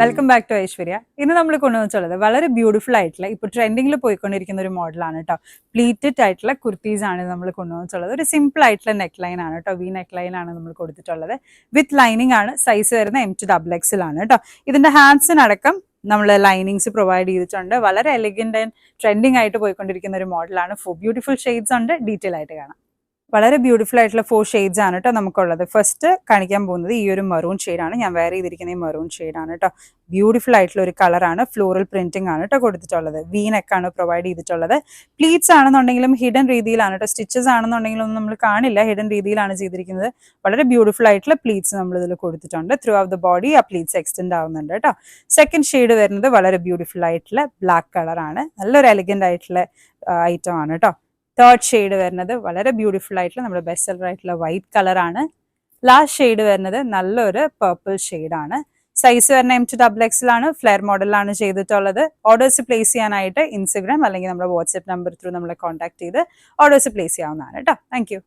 Welcome back to Aishwarya. ഇന്ന് നമ്മൾ കൊണ്ടുവന്നിട്ടുള്ളത് വളരെ ബ്യൂട്ടിഫുൾ ആയിട്ടുള്ള ഇപ്പോൾ ട്രെൻഡിങ്ങിൽ പോയിക്കൊണ്ടിരിക്കുന്ന ഒരു മോഡലാണ് കേട്ടോ. പ്ലീറ്റഡ് ആയിട്ടുള്ള കുർത്തീസ് ആണ് നമ്മൾ കൊണ്ടുവന്നിട്ടുള്ളത്. ഒരു സിമ്പിൾ ആയിട്ടുള്ള നെക്ക് ലൈൻ ആണ് കേട്ടോ. വി നെക്ക് ലൈൻ ആണ് നമ്മൾ കൊടുത്തിട്ടുള്ളത്. വിത്ത് ലൈനിങ് ആണ്. സൈസ് വരുന്ന M2XX ആണ് കേട്ടോ. ഇതിന്റെ ഹാൻഡ്സിനടക്കം നമ്മൾ ലൈനിങ്സ് പ്രൊവൈഡ് ചെയ്തിട്ടുണ്ട്. വളരെ എലിഗന്റ് ആൻഡ് ട്രെൻഡിങ് ആയിട്ട് പോയിക്കൊണ്ടിരിക്കുന്ന ഒരു മോഡലാണ്. ബ്യൂട്ടിഫുൾ ഷെയ്ഡ്സ് ഉണ്ട്. ഡീറ്റെയിൽ ആയിട്ട് കാണാം. വളരെ ബ്യൂട്ടിഫുൾ ആയിട്ടുള്ള 4 ഷെയ്ഡ്സ് ആണ് കേട്ടോ നമുക്കുള്ളത്. ഫസ്റ്റ് കാണിക്കാൻ പോകുന്നത് ഈ ഒരു മെറൂൺ ഷെയ്ഡാണ്. ഞാൻ വെയർ ചെയ്തിരിക്കുന്ന ഈ മെറൂൺ ഷെയ്ഡാണ് കേട്ടോ. ബ്യൂട്ടിഫുൾ ആയിട്ടുള്ള ഒരു കളറാണ്. ഫ്ലോറൽ പ്രിന്റിംഗ് ആണ് കേട്ടോ കൊടുത്തിട്ടുള്ളത്. വി നെക്കാണ് പ്രൊവൈഡ് ചെയ്തിട്ടുള്ളത്. പ്ലീറ്റ്സ് ആണെന്നുണ്ടെങ്കിലും ഹിഡൻ രീതിയിലാണ് കേട്ടോ. സ്റ്റിച്ചസ് ആണെന്നുണ്ടെങ്കിലും ഒന്നും നമ്മൾ കാണില്ല. ഹിഡൻ രീതിയിലാണ് ചെയ്തിരിക്കുന്നത്. വളരെ ബ്യൂട്ടിഫുൾ ആയിട്ടുള്ള പ്ലീറ്റ്സ് നമ്മൾ ഇതിൽ കൊടുത്തിട്ടുണ്ട്. ത്രൂ ഔട്ട് ദ ബോഡി ആ പ്ലീറ്റ്സ് എക്സ്റ്റെൻഡ് ആവുന്നുണ്ട് കേട്ടോ. സെക്കൻഡ് ഷെയ്ഡ് വരുന്നത് വളരെ ബ്യൂട്ടിഫുൾ ആയിട്ടുള്ള ബ്ലാക്ക് കളറാണ്. നല്ലൊരു എലിഗന്റ് ആയിട്ടുള്ള ഐറ്റം ആണ് കേട്ടോ. തേർഡ് ഷെയ്ഡ് വരുന്നത് വളരെ ബ്യൂട്ടിഫുൾ ആയിട്ടുള്ള നമ്മുടെ ബെസ്റ്റ് സെല്ലർ ആയിട്ടുള്ള വൈറ്റ് കളറാണ്. ലാസ്റ്റ് ഷെയ്ഡ് വരുന്നത് നല്ലൊരു പർപ്പിൾ ഷെയ്ഡാണ്. സൈസ് വരുന്ന M2XX ആണ്. ഫ്ലെയർ മോഡലാണ് ചെയ്തിട്ടുള്ളത്. ഓർഡേഴ്സ് പ്ലേസ് ചെയ്യാനായിട്ട് ഇൻസ്റ്റഗ്രാം അല്ലെങ്കിൽ നമ്മുടെ വാട്സ്ആപ്പ് നമ്പർ ത്രൂ നമ്മളെ കോൺടാക്ട് ചെയ്ത് ഓർഡേഴ്സ് പ്ലേസ് ചെയ്യാവുന്നതാണ് കേട്ടോ. Thank you.